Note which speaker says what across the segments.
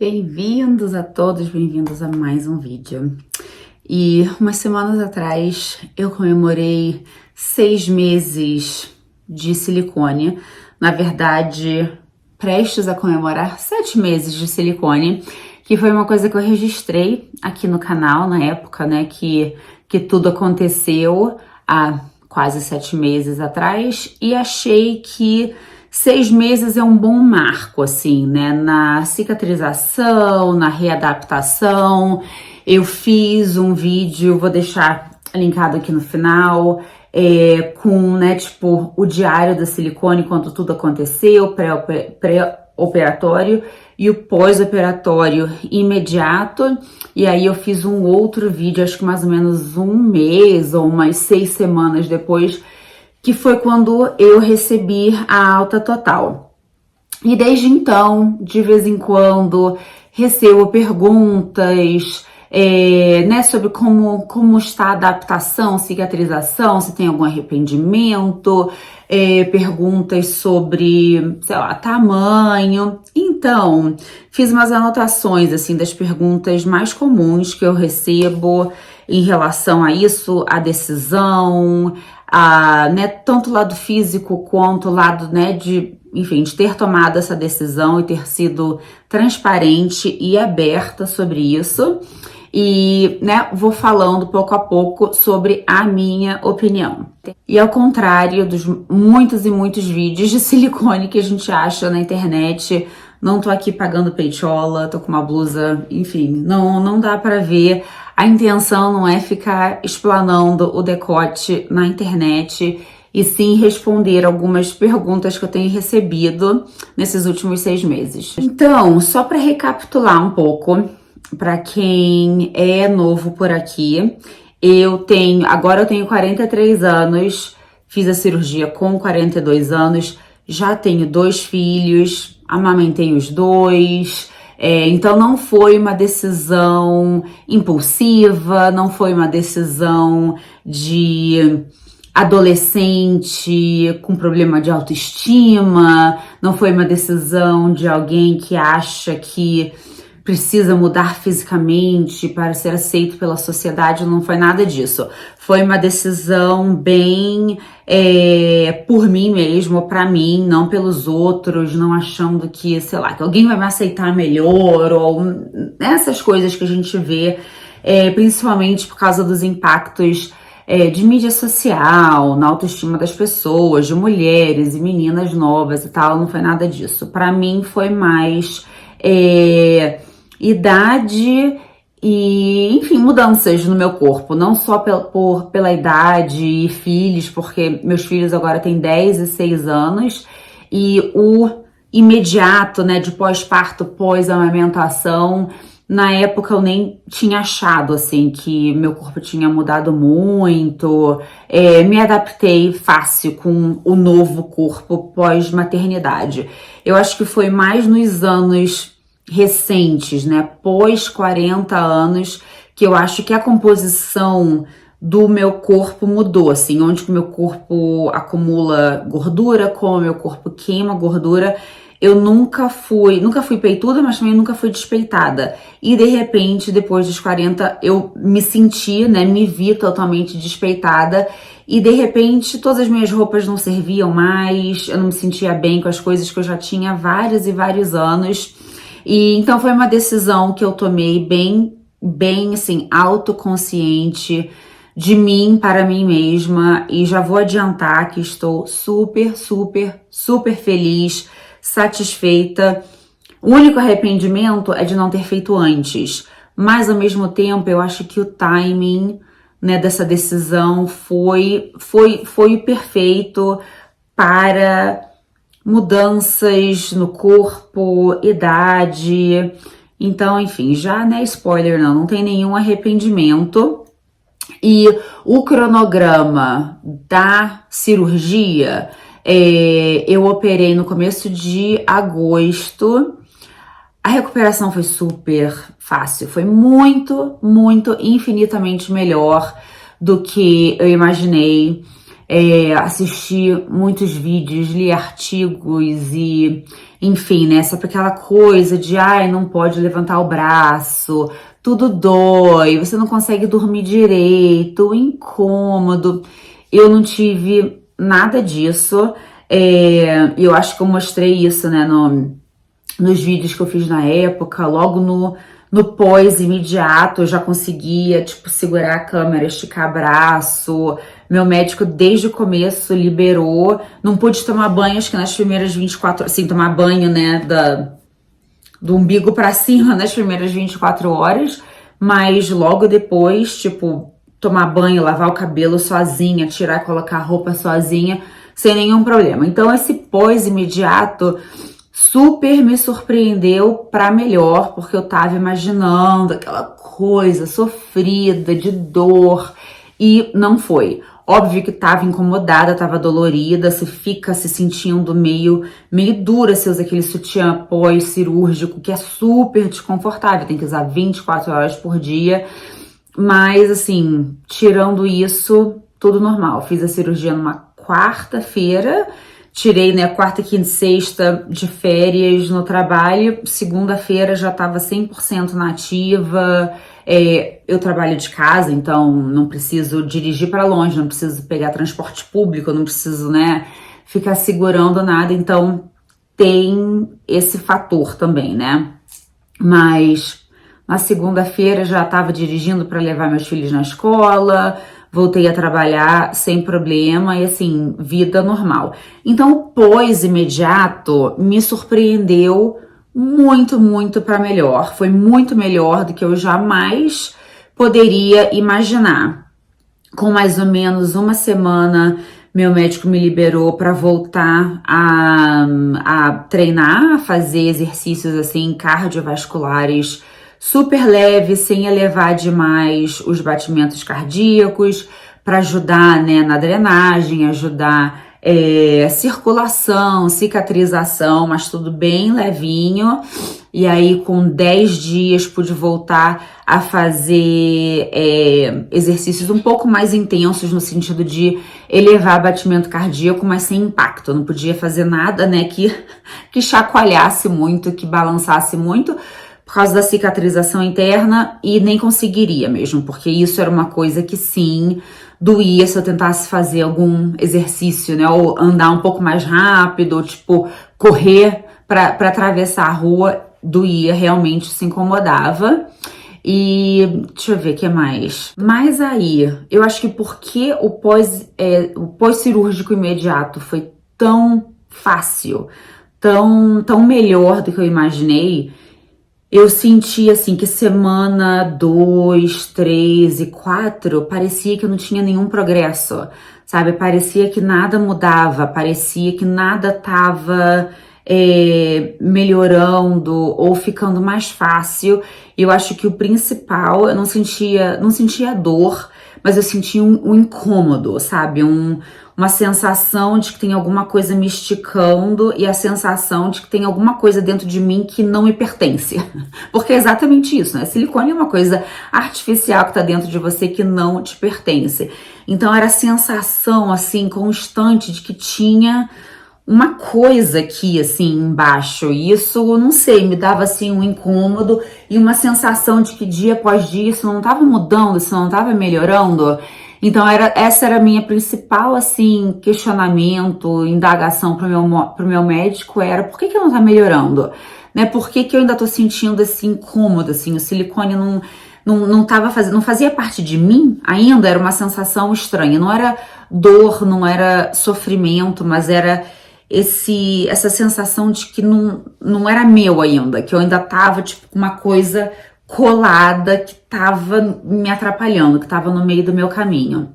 Speaker 1: Bem-vindos a todos, bem-vindos a mais um vídeo. E umas semanas atrás eu comemorei 6 meses de silicone. Na verdade, prestes a comemorar 7 meses de silicone, que foi uma coisa que eu registrei aqui no canal na época, né, que tudo aconteceu há quase 7 meses atrás, e achei que 6 meses é um bom marco, assim, né, na cicatrização, na readaptação. Eu fiz um vídeo, vou deixar linkado aqui no final, com, né, tipo, o diário da silicone, quando tudo aconteceu, pré-operatório e o pós-operatório imediato. E aí eu fiz um outro vídeo, acho que mais ou menos um mês ou umas 6 semanas depois, que foi quando eu recebi a alta total. E desde então, de vez em quando, recebo perguntas, né, sobre como está a adaptação, cicatrização, se tem algum arrependimento, perguntas sobre, sei lá, tamanho. Então, fiz umas anotações, assim, das perguntas mais comuns que eu recebo em relação a isso, a decisão, né, tanto o lado físico quanto o lado, né, de ter tomado essa decisão e ter sido transparente e aberta sobre isso. E, né, vou falando pouco a pouco sobre a minha opinião. E ao contrário dos muitos e muitos vídeos de silicone que a gente acha na internet, não tô aqui pagando peitola, tô com uma blusa, enfim, não dá pra ver. A intenção não é ficar explanando o decote na internet, e sim responder algumas perguntas que eu tenho recebido nesses últimos 6 meses. Então, só para recapitular um pouco, para quem é novo por aqui, agora eu tenho 43 anos, fiz a cirurgia com 42 anos, já tenho 2 filhos, amamentei os 2, então não foi uma decisão impulsiva, não foi uma decisão de adolescente com problema de autoestima, não foi uma decisão de alguém que acha que precisa mudar fisicamente para ser aceito pela sociedade, não foi nada disso. Foi uma decisão bem por mim mesmo, para mim, não pelos outros, não achando que, sei lá, que alguém vai me aceitar melhor, ou essas coisas que a gente vê, principalmente por causa dos impactos de mídia social, na autoestima das pessoas, de mulheres e meninas novas e tal, não foi nada disso. Para mim foi mais idade e, enfim, mudanças no meu corpo, não só pela idade e filhos, porque meus filhos agora têm 10 e 6 anos, e o imediato, né, de pós-parto, pós-amamentação, na época eu nem tinha achado, assim, que meu corpo tinha mudado muito, me adaptei fácil com o novo corpo pós-maternidade. Eu acho que foi mais nos anos recentes, né, pós 40 anos, que eu acho que a composição do meu corpo mudou, assim, onde que o meu corpo acumula gordura, como o meu corpo queima gordura. Eu nunca fui peituda, mas também nunca fui despeitada. E de repente, depois dos 40, eu me senti, né, me vi totalmente despeitada. E de repente, todas as minhas roupas não serviam mais, eu não me sentia bem com as coisas que eu já tinha há vários e vários anos. E então foi uma decisão que eu tomei bem assim, autoconsciente de mim para mim mesma. E já vou adiantar que estou super, super, super feliz, satisfeita. O único arrependimento é de não ter feito antes, mas ao mesmo tempo eu acho que o timing, né, dessa decisão foi o perfeito para mudanças no corpo, idade. Então, enfim, já não é spoiler, não tem nenhum arrependimento. E o cronograma da cirurgia, eu operei no começo de agosto. A recuperação foi super fácil, foi muito, muito, infinitamente melhor do que eu imaginei. assisti muitos vídeos, li artigos e, enfim, né? Sempre aquela coisa de, ai, não pode levantar o braço, tudo dói, você não consegue dormir direito, incômodo. Eu não tive nada disso. Eu acho que eu mostrei isso, né, nos vídeos que eu fiz na época, logo no pós imediato, eu já conseguia, tipo, segurar a câmera, esticar braço. Meu médico, desde o começo, liberou. Não pude tomar banho, acho que nas primeiras 24 horas, assim, tomar banho, né, do umbigo pra cima nas primeiras 24 horas, mas logo depois, tipo, tomar banho, lavar o cabelo sozinha, tirar e colocar a roupa sozinha, sem nenhum problema. Então, esse pós imediato super me surpreendeu pra melhor, porque eu tava imaginando aquela coisa sofrida, de dor, e não foi. Óbvio que tava incomodada, tava dolorida, você fica se sentindo meio dura, você usa aquele sutiã pós-cirúrgico, que é super desconfortável, tem que usar 24 horas por dia, mas assim, tirando isso, tudo normal. Fiz a cirurgia numa quarta-feira, tirei, né, quarta, quinta e sexta de férias no trabalho, segunda-feira já tava 100% nativa. Eu trabalho de casa, então não preciso dirigir para longe, não preciso pegar transporte público, não preciso, né, ficar segurando nada, então tem esse fator também, né? Mas na segunda-feira já estava dirigindo para levar meus filhos na escola, voltei a trabalhar sem problema e assim, vida normal. Então o pós-imediato me surpreendeu muito, muito para melhor. Foi muito melhor do que eu jamais poderia imaginar. Com mais ou menos uma semana, meu médico me liberou para voltar a treinar, a fazer exercícios assim cardiovasculares super leves, sem elevar demais os batimentos cardíacos, para ajudar, né, na drenagem, ajudar circulação, cicatrização, mas tudo bem levinho. E aí, com 10 dias, pude voltar a fazer exercícios um pouco mais intensos, no sentido de elevar batimento cardíaco, mas sem impacto. Eu não podia fazer nada, né, que chacoalhasse muito, que balançasse muito, por causa da cicatrização interna, e nem conseguiria mesmo, porque isso era uma coisa que sim, doía se eu tentasse fazer algum exercício, né, ou andar um pouco mais rápido, ou tipo, correr para atravessar a rua, doía, realmente se incomodava. E deixa eu ver o que mais. Mas aí, eu acho que porque o pós-cirúrgico imediato foi tão fácil, tão melhor do que eu imaginei, eu senti assim que semana 2, 3 e 4 parecia que eu não tinha nenhum progresso, sabe? Parecia que nada mudava, parecia que nada tava melhorando ou ficando mais fácil. Eu acho que o principal, eu não sentia dor, mas eu sentia um incômodo, sabe? Uma sensação de que tem alguma coisa me esticando e a sensação de que tem alguma coisa dentro de mim que não me pertence. Porque é exatamente isso, né? Silicone é uma coisa artificial que tá dentro de você que não te pertence. Então era a sensação, assim, constante de que tinha uma coisa aqui, assim, embaixo. E isso, não sei, me dava, assim, um incômodo e uma sensação de que dia após dia isso não tava mudando, isso não tava melhorando. Então, essa era a minha principal, assim, questionamento, indagação pro meu médico, era por que não tá melhorando? Né? Por que eu ainda tô sentindo esse incômodo, assim, o silicone não fazia parte de mim ainda, era uma sensação estranha, não era dor, não era sofrimento, mas era essa sensação de que não era meu ainda, que eu ainda tava, tipo, com uma coisa colada que tava me atrapalhando, que tava no meio do meu caminho.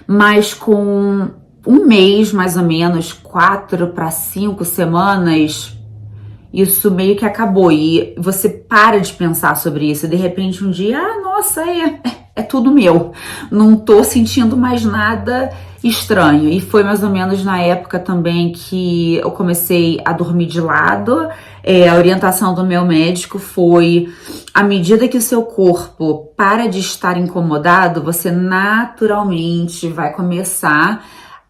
Speaker 1: Mas com um mês, mais ou menos, 4 para 5 semanas, isso meio que acabou. E você para de pensar sobre isso. E de repente um dia, nossa, é tudo meu, não tô sentindo mais nada estranho. E foi mais ou menos na época também que eu comecei a dormir de lado. A orientação do meu médico foi: à medida que o seu corpo para de estar incomodado, você naturalmente vai começar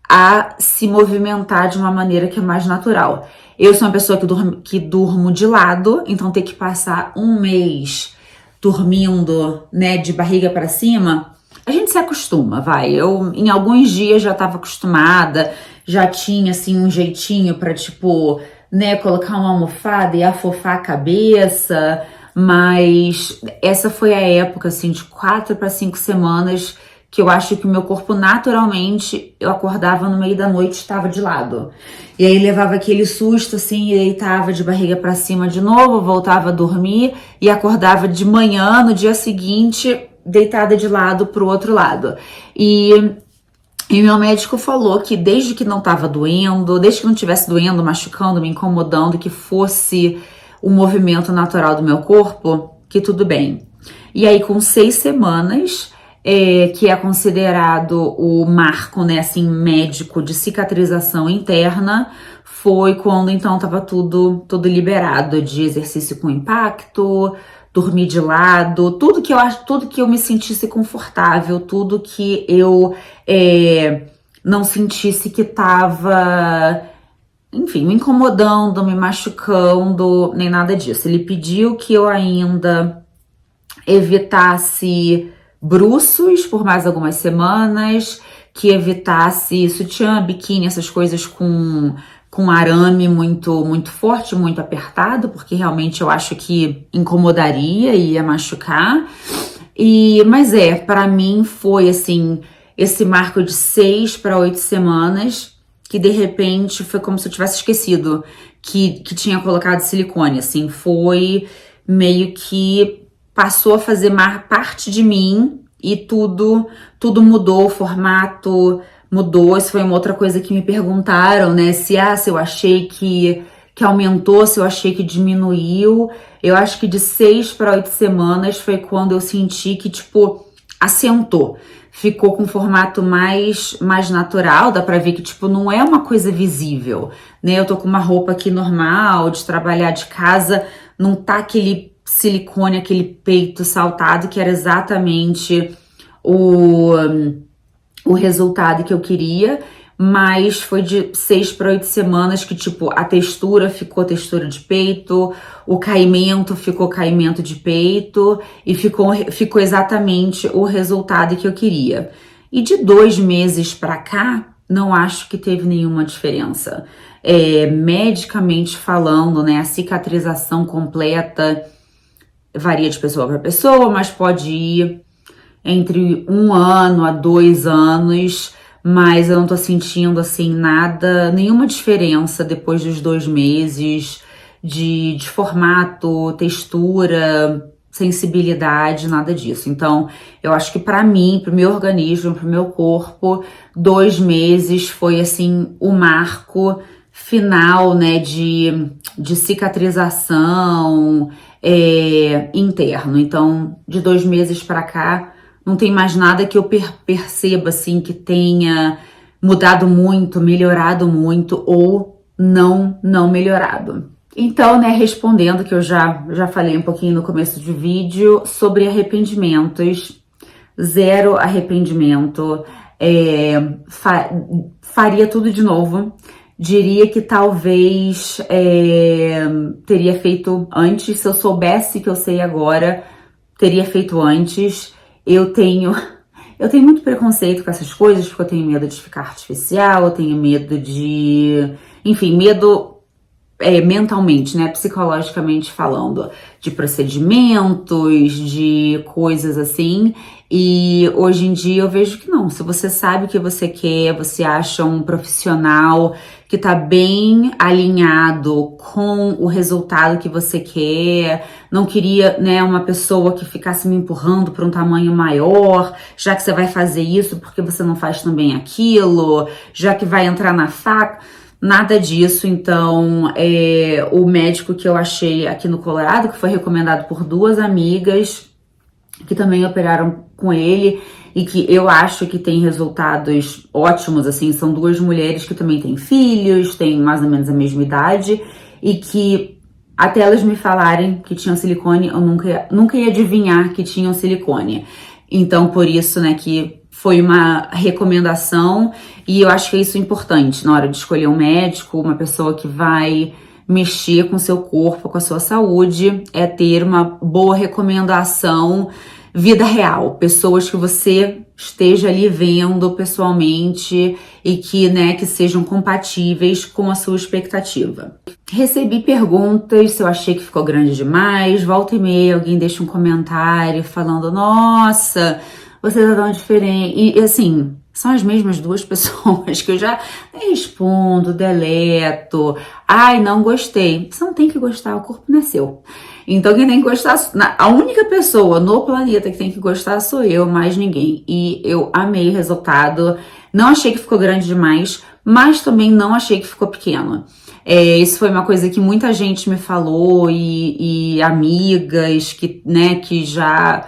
Speaker 1: a se movimentar de uma maneira que é mais natural. Eu sou uma pessoa que durmo de lado, então ter que passar um mês dormindo, né, de barriga para cima, a gente se acostuma, vai. Eu, em alguns dias, já estava acostumada, já tinha, assim, um jeitinho para, tipo, né, colocar uma almofada e afofar a cabeça, mas essa foi a época, assim, de 4 para 5 semanas que eu acho que o meu corpo, naturalmente, eu acordava no meio da noite e estava de lado. E aí levava aquele susto, assim, e deitava de barriga para cima de novo, voltava a dormir e acordava de manhã, no dia seguinte, deitada de lado pro outro lado. E meu médico falou que desde que não tava doendo, desde que não tivesse doendo, machucando, me incomodando, que fosse o movimento natural do meu corpo, que tudo bem. E aí, com 6 semanas, que é considerado o marco, né, assim, médico de cicatrização interna, foi quando então tava tudo liberado de exercício com impacto, dormir de lado, tudo que eu me sentisse confortável, tudo que eu não sentisse que tava, enfim, me incomodando, me machucando, nem nada disso. Ele pediu que eu ainda evitasse bruços por mais algumas semanas, que evitasse sutiã, biquíni, essas coisas com arame muito forte, muito apertado, porque realmente eu acho que incomodaria e ia machucar. Mas para mim foi assim, esse marco de 6 para 8 semanas, que de repente foi como se eu tivesse esquecido que tinha colocado silicone, assim, foi meio que passou a fazer parte de mim e tudo mudou, o formato mudou. Isso foi uma outra coisa que me perguntaram, né? Se eu achei que aumentou, se eu achei que diminuiu. Eu acho que de 6 para 8 semanas foi quando eu senti que, tipo, assentou. Ficou com um formato mais natural, dá pra ver que, tipo, não é uma coisa visível, né? Eu tô com uma roupa aqui normal, de trabalhar de casa, não tá aquele silicone, aquele peito saltado, que era exatamente o resultado que eu queria, mas foi de 6 para 8 semanas que, tipo, a textura ficou textura de peito, o caimento ficou caimento de peito e ficou exatamente o resultado que eu queria. E de 2 meses para cá, não acho que teve nenhuma diferença. Medicamente falando, né, a cicatrização completa varia de pessoa para pessoa, mas pode ir entre 1 ano a 2 anos, mas eu não tô sentindo assim nada, nenhuma diferença depois dos 2 meses de formato, textura, sensibilidade, nada disso. Então, eu acho que para mim, pro meu organismo, pro meu corpo, 2 meses foi assim o marco final, né, de cicatrização interno. Então, de 2 meses para cá, não tem mais nada que eu perceba, assim, que tenha mudado muito, melhorado muito ou não melhorado. Então, né, respondendo, que eu já falei um pouquinho no começo do vídeo, sobre arrependimentos, 0 arrependimento, faria tudo de novo. Diria que talvez teria feito antes, se eu soubesse que eu sei agora, teria feito antes. Eu tenho muito preconceito com essas coisas, porque eu tenho medo de ficar artificial, eu tenho medo de... Enfim, medo mentalmente, né? Psicologicamente falando, de procedimentos, de coisas assim. E hoje em dia eu vejo que não. Se você sabe o que você quer, você acha um profissional que tá bem alinhado com o resultado que você quer, não queria, né, uma pessoa que ficasse me empurrando para um tamanho maior, já que você vai fazer isso, porque você não faz também aquilo, já que vai entrar na faca. Nada disso. Então, o médico que eu achei aqui no Colorado, que foi recomendado por 2 amigas, que também operaram com ele e que eu acho que tem resultados ótimos, assim, são duas mulheres que também têm filhos, têm mais ou menos a mesma idade e que até elas me falarem que tinham silicone, eu nunca ia adivinhar que tinham silicone. Então, por isso, né, que foi uma recomendação e eu acho que é isso importante na hora de escolher um médico, uma pessoa que vai mexer com o seu corpo, com a sua saúde, é ter uma boa recomendação, vida real, pessoas que você esteja ali vendo pessoalmente e que, né, que sejam compatíveis com a sua expectativa. Recebi perguntas se eu achei que ficou grande demais, volta e meia alguém deixa um comentário falando, nossa, você tá tão diferente, e assim, são as mesmas duas pessoas que eu já respondo, deleto, ai, não gostei. Você não tem que gostar, o corpo não é seu. Então quem tem que gostar, a única pessoa no planeta que tem que gostar sou eu, mais ninguém. E eu amei o resultado, não achei que ficou grande demais, mas também não achei que ficou pequeno. Isso foi uma coisa que muita gente me falou e amigas que, né, que já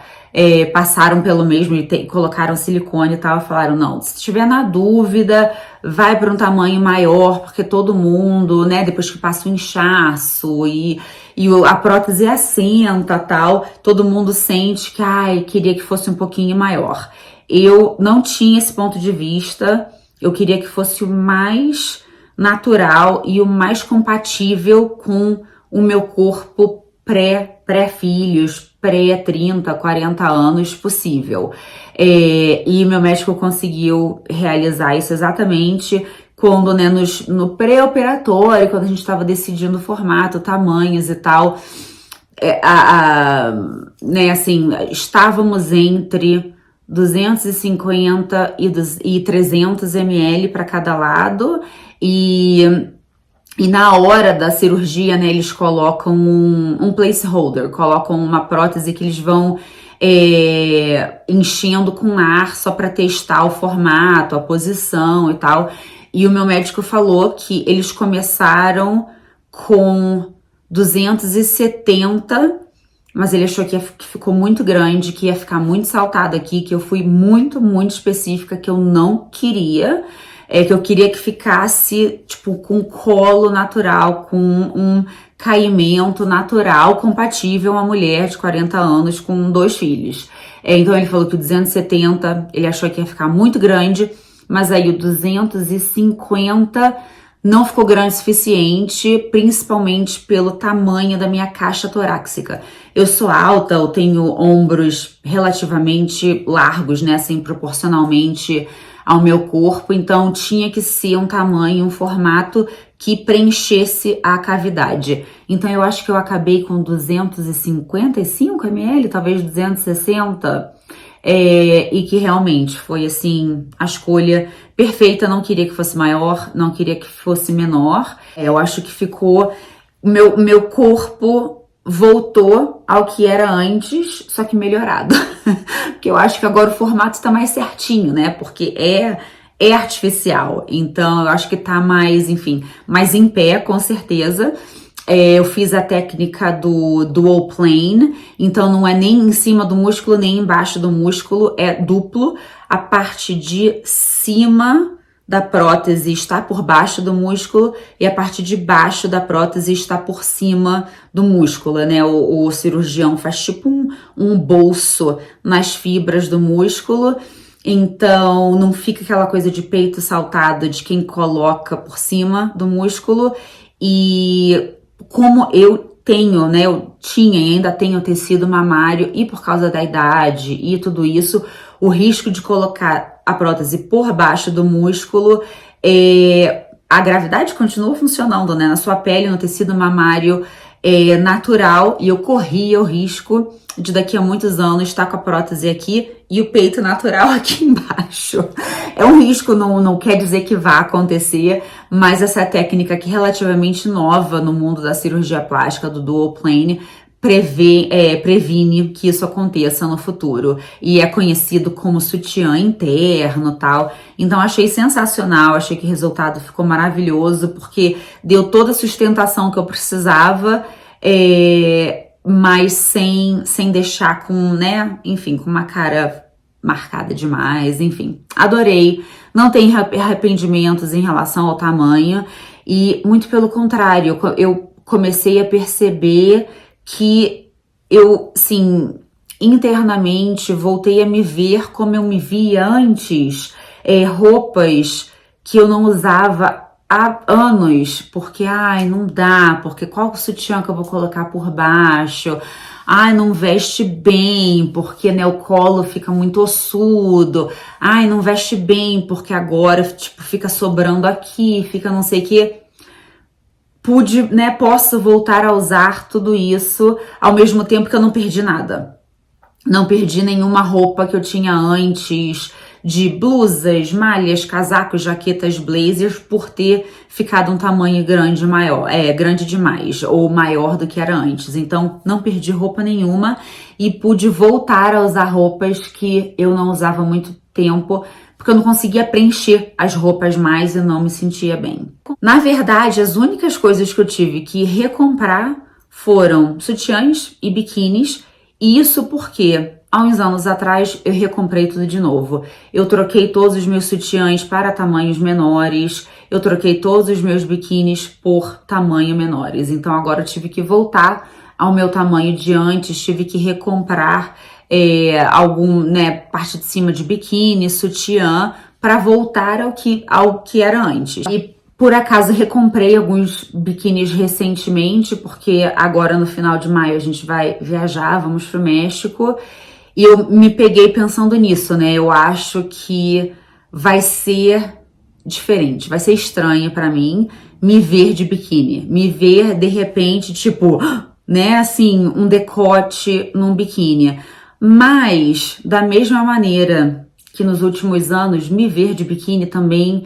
Speaker 1: passaram pelo mesmo e colocaram silicone e tal, falaram, não, se estiver na dúvida, vai para um tamanho maior, porque todo mundo, né, depois que passa o inchaço e a prótese assenta tal, todo mundo sente que, ai, queria que fosse um pouquinho maior. Eu não tinha esse ponto de vista, eu queria que fosse o mais natural e o mais compatível com o meu corpo pré-filhos, pré-30, 40 anos possível. E meu médico conseguiu realizar isso exatamente quando, né, no pré-operatório, quando a gente estava decidindo o formato, tamanhos e tal, né, assim, estávamos entre 250 e 300 ml para cada lado e na hora da cirurgia, né, eles colocam um placeholder, colocam uma prótese que eles vão enchendo com ar só para testar o formato, a posição e tal. E o meu médico falou que eles começaram com 270, mas ele achou que ficou muito grande, que ia ficar muito saltado aqui, que eu fui muito, muito específica, que eu não queria. Que eu queria que ficasse, tipo, com colo natural, com um caimento natural, compatível a uma mulher de 40 anos com 2 filhos. Então ele falou que o 270, ele achou que ia ficar muito grande, mas aí o 250 não ficou grande o suficiente, principalmente pelo tamanho da minha caixa torácica. Eu sou alta, eu tenho ombros relativamente largos, né, assim, proporcionalmente ao meu corpo, então tinha que ser um tamanho, um formato que preenchesse a cavidade. Então eu acho que eu acabei com 255 ml, talvez 260, e que realmente foi assim a escolha perfeita. Não queria que fosse maior, não queria que fosse menor. Eu acho que ficou, meu corpo voltou ao que era antes, só que melhorado. Porque eu acho que agora o formato tá mais certinho, né? Porque é artificial. Então, eu acho que tá mais, enfim, mais em pé, com certeza. Eu fiz a técnica do dual plane, então não é nem em cima do músculo, nem embaixo do músculo, é duplo. A parte de cima da prótese está por baixo do músculo e a parte de baixo da prótese está por cima do músculo, né? O cirurgião faz tipo um bolso nas fibras do músculo, então não fica aquela coisa de peito saltado de quem coloca por cima do músculo. E como eu tenho, né, eu tinha e ainda tenho tecido mamário e por causa da idade e tudo isso, o risco de colocar a prótese por baixo do músculo, a gravidade continua funcionando, né, na sua pele, no tecido mamário natural, e eu corria o risco de daqui a muitos anos estar com a prótese aqui e o peito natural aqui embaixo. É um risco, não quer dizer que vá acontecer, mas essa técnica aqui relativamente nova no mundo da cirurgia plástica, do dual plane, previne que isso aconteça no futuro. E é conhecido como sutiã interno e tal. Então achei sensacional, achei que o resultado ficou maravilhoso, porque deu toda a sustentação que eu precisava, mas sem deixar com, né, enfim, com uma cara marcada demais, enfim. Adorei, não tem arrependimentos em relação ao tamanho e muito pelo contrário, eu comecei a perceber que eu, sim, internamente voltei a me ver como eu me via antes, roupas que eu não usava há anos, porque, ai, não dá, porque qual sutiã que eu vou colocar por baixo? Ai, não veste bem, porque, né, o colo fica muito ossudo. Ai, não veste bem, porque agora, tipo, fica sobrando aqui, fica não sei o quê. Pude, né, posso voltar a usar tudo isso ao mesmo tempo que eu não perdi nada. Não perdi nenhuma roupa que eu tinha antes, de blusas, malhas, casacos, jaquetas, blazers, por ter ficado um tamanho grande grande demais, ou maior do que era antes. Então, não perdi roupa nenhuma e pude voltar a usar roupas que eu não usava há muito tempo, porque eu não conseguia preencher as roupas mais e não me sentia bem. Na verdade, as únicas coisas que eu tive que recomprar foram sutiãs e biquínis, e isso porque há uns anos atrás eu recomprei tudo de novo. Eu troquei todos os meus sutiãs para tamanhos menores, eu troquei todos os meus biquínis por tamanho menores. Então agora eu tive que voltar ao meu tamanho de antes, tive que recomprar parte de cima de biquíni, sutiã, para voltar ao que era antes. E por acaso recomprei alguns biquínis recentemente, porque agora no final de maio a gente vai viajar, vamos pro México, e eu me peguei pensando nisso, né? Eu acho que vai ser diferente, vai ser estranho pra mim me ver de biquíni, me ver de repente, tipo, né, assim, um decote num biquíni. Mas, da mesma maneira que nos últimos anos, me ver de biquíni também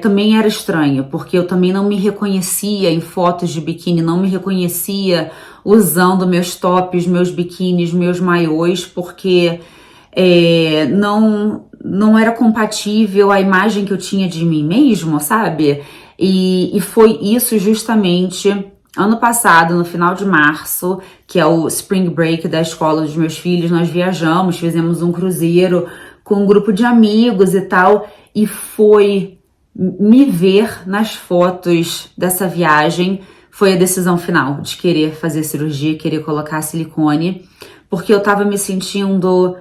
Speaker 1: também era estranho, porque eu também não me reconhecia em fotos de biquíni, não me reconhecia usando meus tops, meus biquínis, meus maiôs, porque não era compatível a imagem que eu tinha de mim mesmo, sabe? E foi isso justamente ano passado, no final de março, que é o Spring Break da escola dos meus filhos, nós viajamos, fizemos um cruzeiro com um grupo de amigos e tal, e foi me ver nas fotos dessa viagem, foi a decisão final de querer fazer cirurgia, querer colocar silicone, porque eu tava me sentindo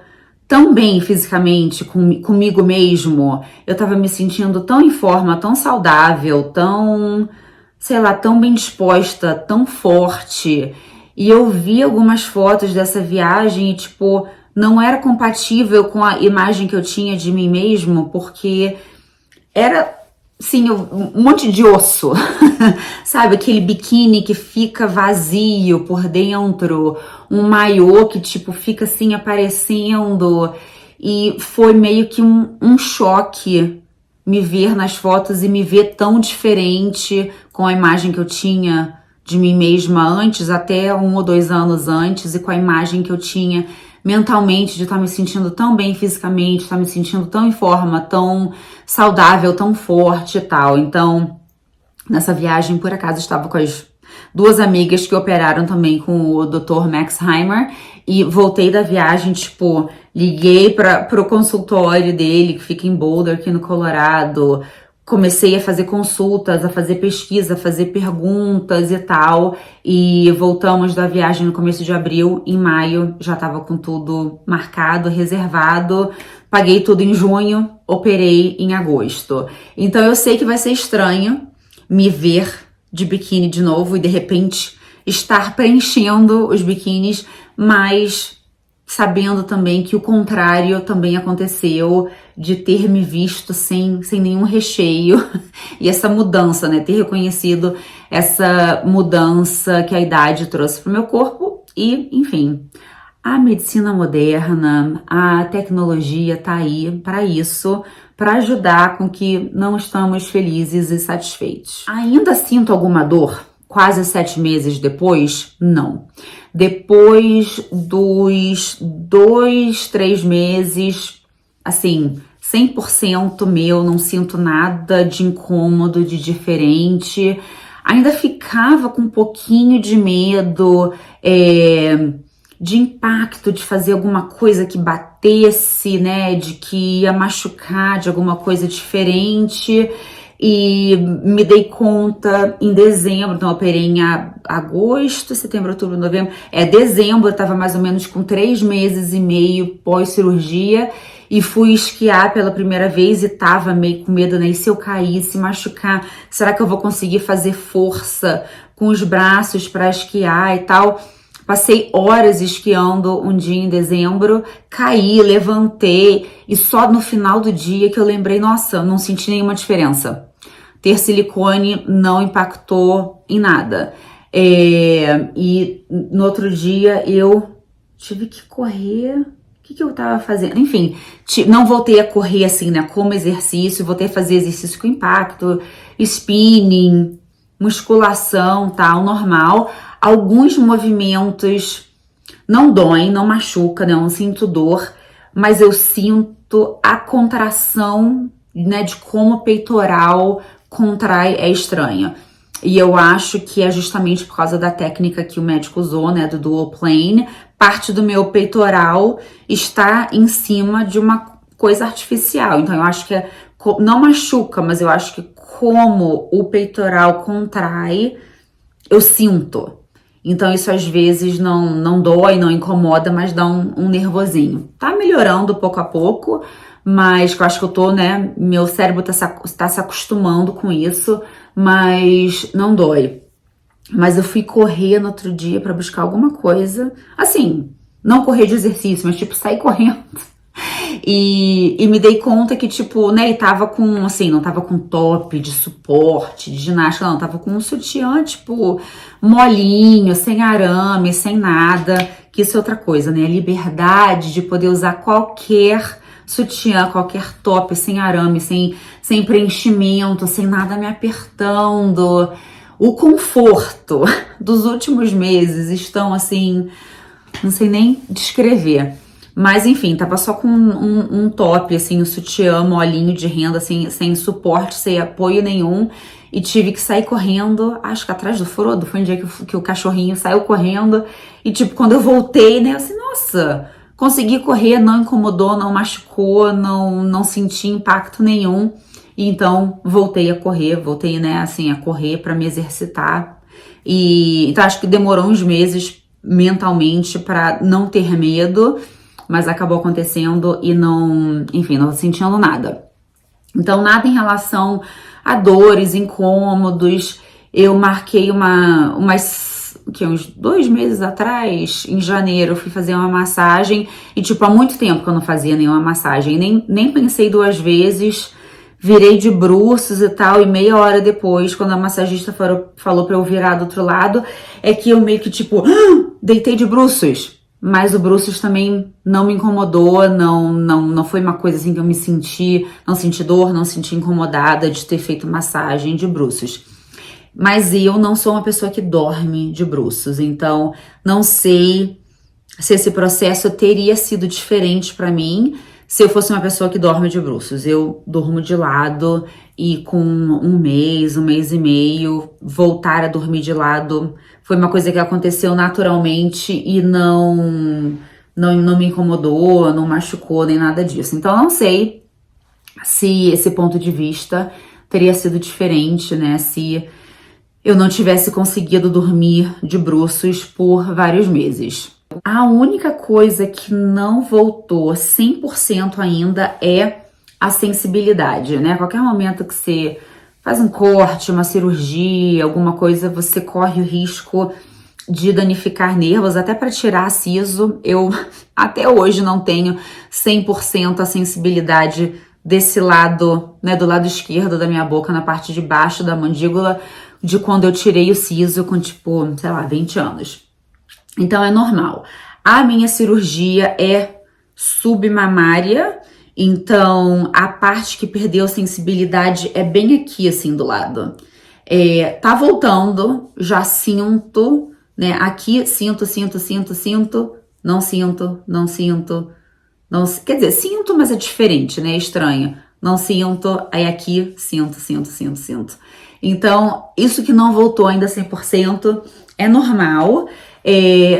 Speaker 1: tão bem fisicamente, comigo mesmo, eu tava me sentindo tão em forma, tão saudável, tão, sei lá, tão bem disposta, tão forte. E eu vi algumas fotos dessa viagem e, tipo, não era compatível com a imagem que eu tinha de mim mesmo, porque era, sim, um monte de osso, sabe? Aquele biquíni que fica vazio por dentro, um maiô que, tipo, fica assim aparecendo. E foi meio que um choque me ver nas fotos e me ver tão diferente com a imagem que eu tinha de mim mesma antes, até 1 ou 2 anos antes, e com a imagem que eu tinha mentalmente de estar me sentindo tão bem fisicamente, estar me sentindo tão em forma, tão saudável, tão forte e tal. Então, nessa viagem, por acaso, estava com as 2 amigas que operaram também com o Dr. Max Heimer, e voltei da viagem, tipo, liguei pro consultório dele, que fica em Boulder, aqui no Colorado, comecei a fazer consultas, a fazer pesquisa, a fazer perguntas e tal, e voltamos da viagem no começo de abril. Em maio já tava com tudo marcado, reservado, paguei tudo em junho, operei em agosto. Então eu sei que vai ser estranho me ver de biquíni de novo e de repente estar preenchendo os biquínis, mas sabendo também que o contrário também aconteceu, de ter me visto sem nenhum recheio, e essa mudança, né, ter reconhecido essa mudança que a idade trouxe para o meu corpo. E, enfim, a medicina moderna, a tecnologia tá aí para isso, para ajudar com que não estamos felizes e satisfeitos. Ainda sinto alguma dor? Quase 7 meses depois? Não. Depois dos 2, 3 meses, assim, 100% meu, não sinto nada de incômodo, de diferente. ainda ficava com um pouquinho de medo, de impacto, de fazer alguma coisa que batesse, né, de que ia machucar, de alguma coisa diferente. E me dei conta em dezembro, então eu operei em agosto, setembro, outubro, novembro. Dezembro, eu tava mais ou menos com 3 meses e meio pós-cirurgia e fui esquiar pela primeira vez e tava meio com medo, né? E se eu cair, se machucar, será que eu vou conseguir fazer força com os braços para esquiar e tal? Passei horas esquiando um dia em dezembro, caí, levantei e só no final do dia que eu lembrei, nossa, não senti nenhuma diferença. Ter silicone não impactou em nada. E no outro dia eu tive que correr. O que eu tava fazendo? Enfim, não voltei a correr assim, né? Como exercício, voltei a fazer exercício com impacto, spinning, musculação, tal, normal. Alguns movimentos não doem, não machuca, né? Eu não sinto dor, mas eu sinto a contração, né? De como o peitoral contrai, é estranha. E eu acho que é justamente por causa da técnica que o médico usou, né? Do dual plane. Parte do meu peitoral está em cima de uma coisa artificial. Então eu acho que não machuca, mas eu acho que como o peitoral contrai, eu sinto. Então isso às vezes não dói, não incomoda, mas dá um nervosinho. Tá melhorando pouco a pouco, mas eu acho que eu tô, né, meu cérebro tá se acostumando com isso, mas não dói. Mas eu fui correr no outro dia pra buscar alguma coisa, assim, não correr de exercício, mas tipo sair correndo. E me dei conta que, tipo, né, e tava com, assim, não tava com top de suporte, de ginástica, não, tava com um sutiã, tipo, molinho, sem arame, sem nada, que isso é outra coisa, né, a liberdade de poder usar qualquer sutiã, qualquer top, sem arame, sem preenchimento, sem nada me apertando. O conforto dos últimos meses estão, assim, não sei nem descrever. Mas enfim, tava só com um top, assim, um sutiã molinho de renda, assim, sem suporte, sem apoio nenhum. E tive que sair correndo, acho que atrás do Frodo, foi um dia que o cachorrinho saiu correndo. E tipo, quando eu voltei, né, eu assim, nossa, consegui correr, não incomodou, não machucou, não senti impacto nenhum. E então voltei a correr, né, assim, a correr pra me exercitar. E então acho que demorou uns meses mentalmente pra não ter medo, mas acabou acontecendo e não, enfim, não sentindo nada. Então, nada em relação a dores, incômodos. Eu marquei uns 2 meses atrás, em janeiro, eu fui fazer uma massagem e, tipo, há muito tempo que eu não fazia nenhuma massagem, nem pensei 2 vezes, virei de bruços e tal, e meia hora depois, quando a massagista falou pra eu virar do outro lado, é que eu meio que, tipo, deitei de bruços. Mas o bruços também não me incomodou, não foi uma coisa assim que eu não senti dor, não senti incomodada de ter feito massagem de bruços. Mas eu não sou uma pessoa que dorme de bruços, então não sei se esse processo teria sido diferente pra mim se eu fosse uma pessoa que dorme de bruços. Eu durmo de lado e com um mês e meio, voltar a dormir de lado foi uma coisa que aconteceu naturalmente e não me incomodou, não machucou, nem nada disso. Então, eu não sei se esse ponto de vista teria sido diferente, né? Se eu não tivesse conseguido dormir de bruços por vários meses. A única coisa que não voltou 100% ainda é a sensibilidade, né? A qualquer momento que você faz um corte, uma cirurgia, alguma coisa, você corre o risco de danificar nervos, até para tirar siso. Eu até hoje não tenho 100% a sensibilidade desse lado, né, do lado esquerdo da minha boca, na parte de baixo da mandíbula, de quando eu tirei o siso com, tipo, sei lá, 20 anos. Então é normal. A minha cirurgia é submamária, então a parte que perdeu sensibilidade é bem aqui, assim, do lado. Tá voltando, já sinto, né? Aqui sinto, não sinto, quer dizer, sinto, mas é diferente, né? É estranho. não sinto, aí aqui sinto. Então, isso que não voltou ainda 100% é normal.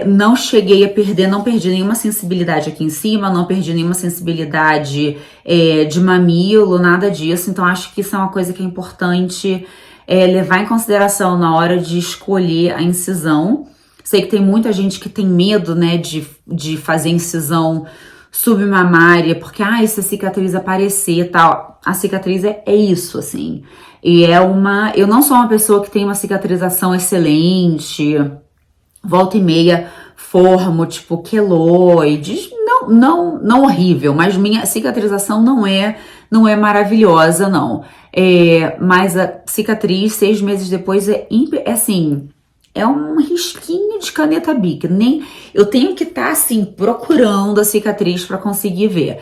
Speaker 1: Não cheguei a perder, não perdi nenhuma sensibilidade aqui em cima, não perdi nenhuma sensibilidade de mamilo, nada disso. Então, acho que isso é uma coisa que é importante levar em consideração na hora de escolher a incisão. Sei que tem muita gente que tem medo, né, de fazer incisão submamária, porque, se a cicatriz aparecer e tal. A cicatriz é isso, assim. E eu não sou uma pessoa que tem uma cicatrização excelente, volta e meia formo, tipo, queloides, não horrível, mas minha cicatrização não é maravilhosa, não. Mas a cicatriz, 6 meses depois, assim, é um risquinho de caneta Bic. Eu tenho que estar, assim, procurando a cicatriz para conseguir ver.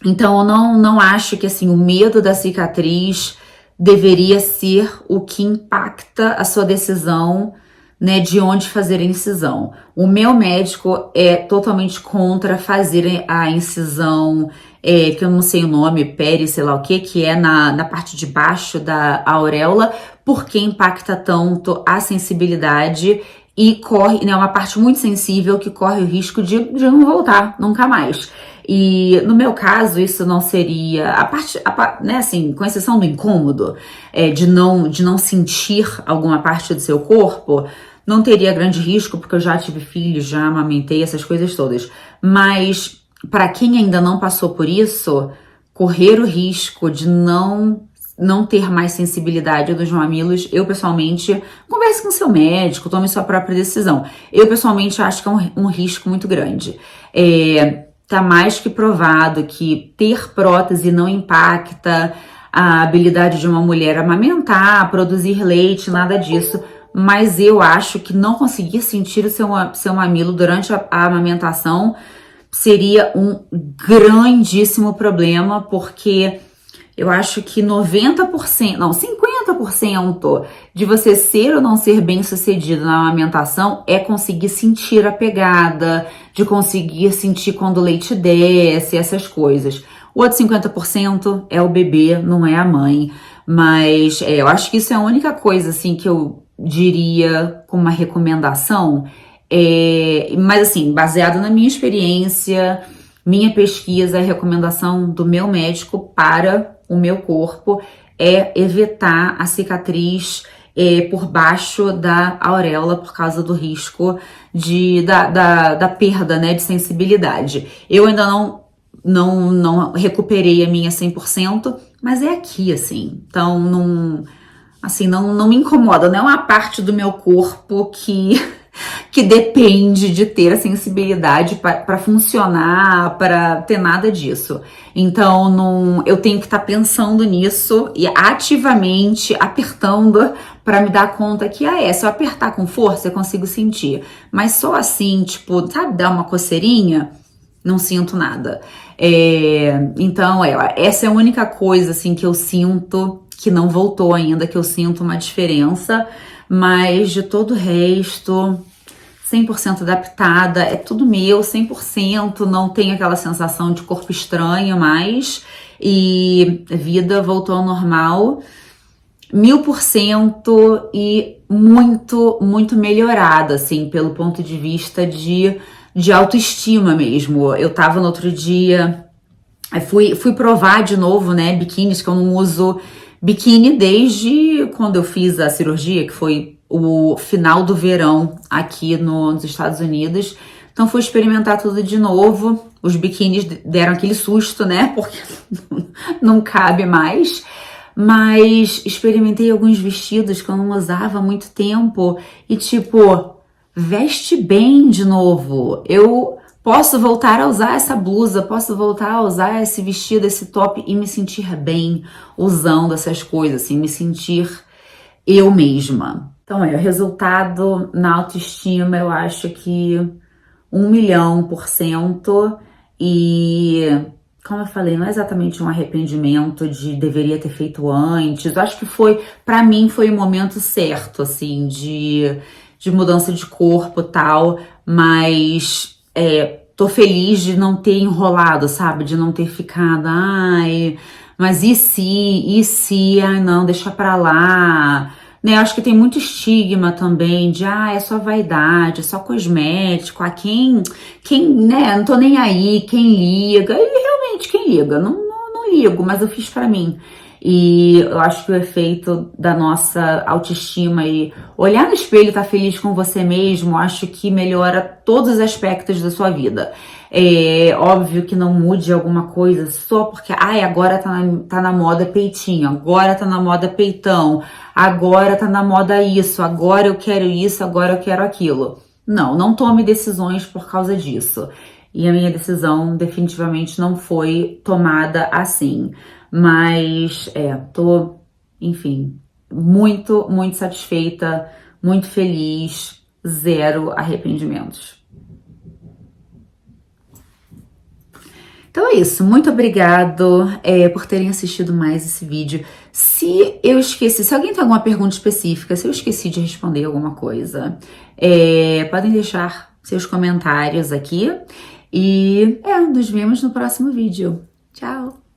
Speaker 1: Então, eu não acho que, assim, o medo da cicatriz deveria ser o que impacta a sua decisão, né, de onde fazer a incisão. O meu médico é totalmente contra fazer a incisão, que eu não sei o nome, sei lá o que é na parte de baixo da auréola, porque impacta tanto a sensibilidade e corre, né, uma parte muito sensível que corre o risco de não voltar nunca mais. E no meu caso, isso não seria né, assim, com exceção do incômodo, de não sentir alguma parte do seu corpo, não teria grande risco, porque eu já tive filhos, já amamentei, essas coisas todas. Mas para quem ainda não passou por isso, correr o risco de não ter mais sensibilidade dos mamilos, eu pessoalmente, converse com seu médico, tome sua própria decisão. Eu pessoalmente acho que é um risco muito grande. Tá mais que provado que ter prótese não impacta a habilidade de uma mulher amamentar, produzir leite, nada disso. Mas eu acho que não conseguir sentir o seu mamilo durante a amamentação seria um grandíssimo problema, porque eu acho que 90%, não, 50% de você ser ou não ser bem sucedido na amamentação é conseguir sentir a pegada, de conseguir sentir quando o leite desce, essas coisas. O outro 50% é o bebê, não é a mãe. Mas eu acho que isso é a única coisa, assim, que eu diria como uma recomendação. Mas, assim, baseado na minha experiência, minha pesquisa, a recomendação do meu médico para o meu corpo é evitar a cicatriz por baixo da auréola por causa do risco da perda, né, de sensibilidade. Eu ainda não recuperei a minha 100%, mas é aqui, assim. Então, não me incomoda. Não é uma parte do meu corpo que depende de ter a sensibilidade para funcionar, para ter nada disso. Então, eu tenho que estar pensando nisso e ativamente apertando para me dar conta que, se eu apertar com força, eu consigo sentir. Mas só assim, tipo, sabe, dar uma coceirinha, não sinto nada. Então, essa é a única coisa, assim, que eu sinto que não voltou ainda, que eu sinto uma diferença. Mas de todo o resto, 100% adaptada, é tudo meu, 100%, não tenho aquela sensação de corpo estranho mais, e a vida voltou ao normal, 1000% e muito, muito melhorada, assim, pelo ponto de vista de autoestima mesmo. Eu tava no outro dia, fui provar de novo, né, biquínis, que eu não uso biquíni desde quando eu fiz a cirurgia, que foi o final do verão aqui nos Estados Unidos. Então fui experimentar tudo de novo. Os biquínis deram aquele susto, né? Porque não cabe mais. Mas experimentei alguns vestidos que eu não usava há muito tempo. E tipo, veste bem de novo. Eu posso voltar a usar essa blusa, posso voltar a usar esse vestido, esse top e me sentir bem usando essas coisas, assim, me sentir eu mesma. Então, o resultado na autoestima, eu acho que 1.000.000%. E, como eu falei, não é exatamente um arrependimento de deveria ter feito antes. Eu acho que pra mim, foi o momento certo, assim, de mudança de corpo e tal. Mas, tô feliz de não ter enrolado, sabe? De não ter ficado, ai, mas e se, ai não, deixa pra lá. Né, eu acho que tem muito estigma também de, é só vaidade, é só cosmético, né, não tô nem aí, quem liga, e realmente quem liga, não ligo, mas eu fiz pra mim. E eu acho que o efeito da nossa autoestima e olhar no espelho e estar feliz com você mesmo, acho que melhora todos os aspectos da sua vida. É óbvio que não mude alguma coisa só porque, agora tá na moda peitinho, agora tá na moda peitão, agora tá na moda agora eu quero isso, agora eu quero aquilo. Não tome decisões por causa disso. E a minha decisão definitivamente não foi tomada assim. Mas, enfim, muito satisfeita, muito feliz, zero arrependimentos. Então é isso, muito obrigado por terem assistido mais esse vídeo. Se eu esqueci, se alguém tem alguma pergunta específica, se eu esqueci de responder alguma coisa, podem deixar seus comentários aqui. E nos vemos no próximo vídeo. Tchau!